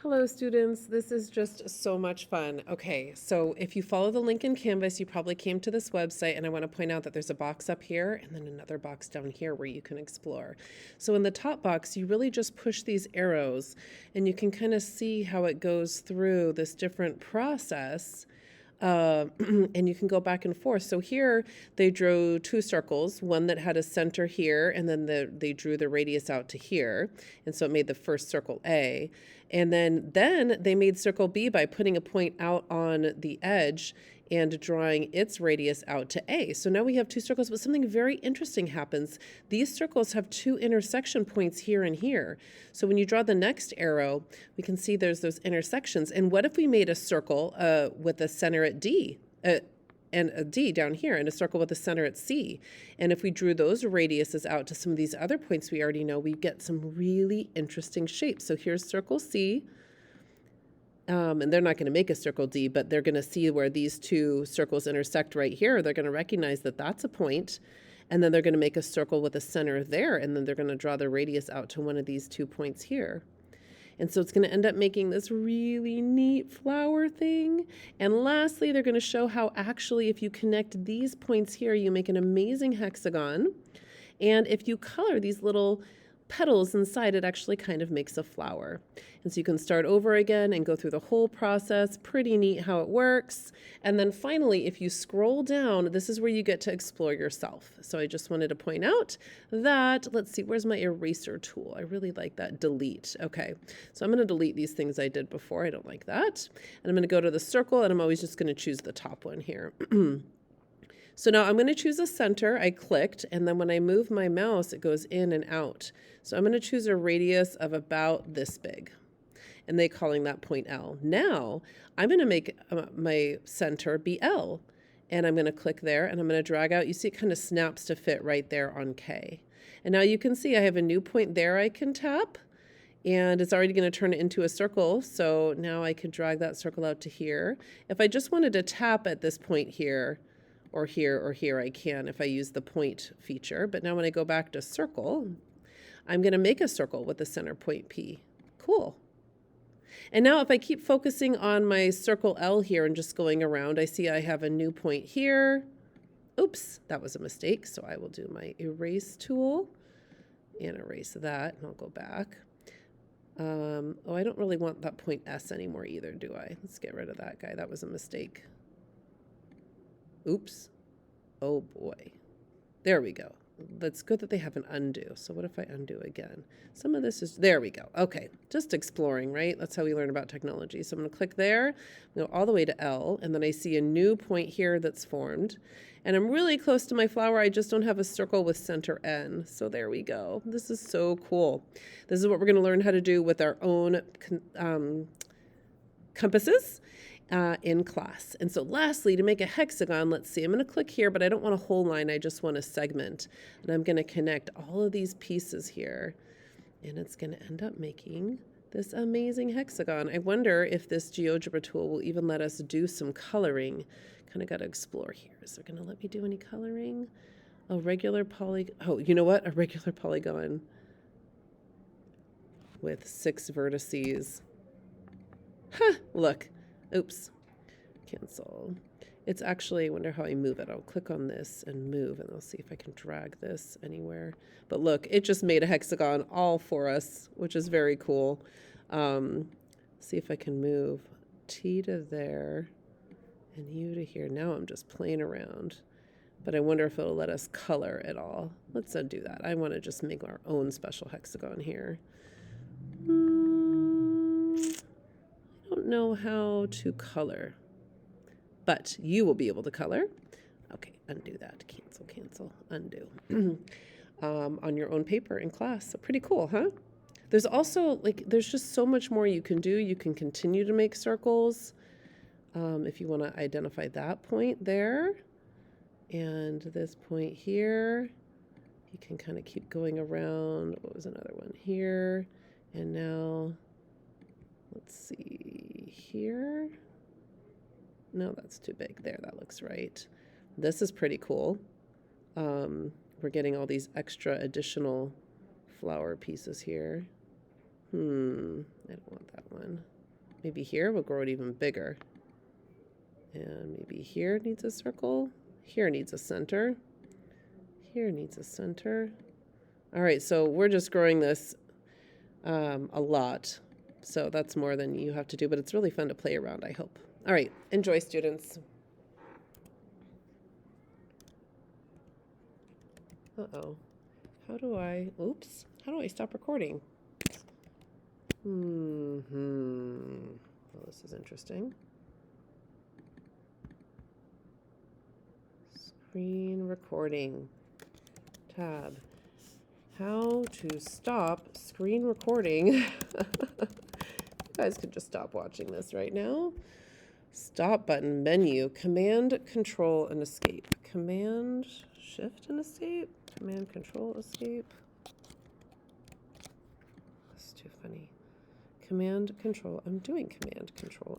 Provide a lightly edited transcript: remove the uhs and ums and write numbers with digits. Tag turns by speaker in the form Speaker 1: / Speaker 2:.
Speaker 1: Hello students, this is just so much fun. Okay, so if you follow the link in Canvas, you probably came to this website, and I want to point out that there's a box up here and then another box down here where you can explore. So in the top box, you really just push these arrows and you can kind of see how it goes through this different process. And you can go back and forth. So here they drew two circles, one that had a center here, and then they drew the radius out to here. And so it made the first circle A. And then they made circle B by putting a point out on the edge and drawing its radius out to A. So now we have two circles, but something very interesting happens. These circles have two intersection points here and here. So when you draw the next arrow, we can see there's those intersections. And what if we made a circle with a center at D? And a D down here, and a circle with a center at C. And if we drew those radiuses out to some of these other points we already know, we get some really interesting shapes. So here's circle C. And they're not going to make a circle D, but they're going to see where these two circles intersect right here. They're going to recognize that that's a point, and then they're going to make a circle with a center there, and then they're going to draw the radius out to one of these 2 points here. And so it's going to end up making this really neat flower thing. And lastly, they're going to show how actually if you connect these points here, you make an amazing hexagon. And if you color these little petals inside, it actually kind of makes a flower. And so you can start over again and go through the whole process. Pretty neat how it works. And then finally, if you scroll down, this is where you get to explore yourself. So I just wanted to point out that, let's see, where's my eraser tool? I really like that, delete. Okay, so I'm going to delete these things I did before. I don't like that. And I'm going to go to the circle, and I'm always just going to choose the top one here. So now I'm going to choose a center. I clicked, and then when I move my mouse, it goes in and out. So I'm going to choose a radius of about this big, and they calling that point L. Now I'm going to make my center be L, and I'm going to click there, and I'm going to drag out. You see it kind of snaps to fit right there on K. And now you can see I have a new point there I can tap, and it's already going to turn it into a circle. So now I can drag that circle out to here. If I just wanted to tap at this point here, or here, I can if I use the point feature. But now when I go back to circle, I'm going to make a circle with the center point P. Cool. And now if I keep focusing on my circle L here and just going around, I see I have a new point here. Oops, that was a mistake. So I will do my erase tool and erase that, and I'll go back. Oh, I don't really want that point S anymore either, do I? Let's get rid of that guy. That was a mistake. Oops. Oh boy. There we go. That's good that they have an undo. So what if I undo again? Some of this is, there we go. Okay, just exploring, right? That's how we learn about technology. So I'm going to click there, go all the way to L, and then I see a new point here that's formed. And I'm really close to my flower. I just don't have a circle with center N. So there we go. This is so cool. This is what we're going to learn how to do with our own compasses. In class. And so lastly, to make a hexagon, let's see, I'm going to click here, but I don't want a whole line. I just want a segment. And I'm going to connect all of these pieces here. And it's going to end up making this amazing hexagon. I wonder if this Geogebra tool will even let us do some coloring. Kind of got to explore here. Is it going to let me do any coloring? A regular polygon. Oh, you know what? A regular polygon with 6 vertices. Huh, look. Oops, cancel. It's actually, I wonder how I move it. I'll click on this and move, and I'll see if I can drag this anywhere. But look, it just made a hexagon all for us, which is very cool. See if I can move T to there and U to here. Now I'm just playing around, but I wonder if it'll let us color at all. Let's undo that. I want to just make our own special hexagon here. Don't know how to color, but you will be able to color. Okay, undo that. Cancel, undo. On your own paper in class. So pretty cool, huh? There's also, there's just so much more you can do. You can continue to make circles if you want to identify that point there. And this point here, you can kind of keep going around. What was another one here? And now, let's see here. No, that's too big. There, that looks right. This is pretty cool. We're getting all these extra additional flower pieces here. I don't want that one. Maybe here we'll grow it even bigger. And maybe here needs a circle. Here needs a center. Here needs a center. All right, so we're just growing this a lot. So that's more than you have to do, but it's really fun to play around, I hope. All right, enjoy, students. Uh-oh. How do I stop recording? Well, this is interesting. Screen recording. Tab. How to stop screen recording. You guys could just stop watching this right now. Stop button, menu, Command, Control, and Escape. Command, Shift, and Escape. Command, Control, Escape. That's too funny. Command, Control. I'm doing Command, Control,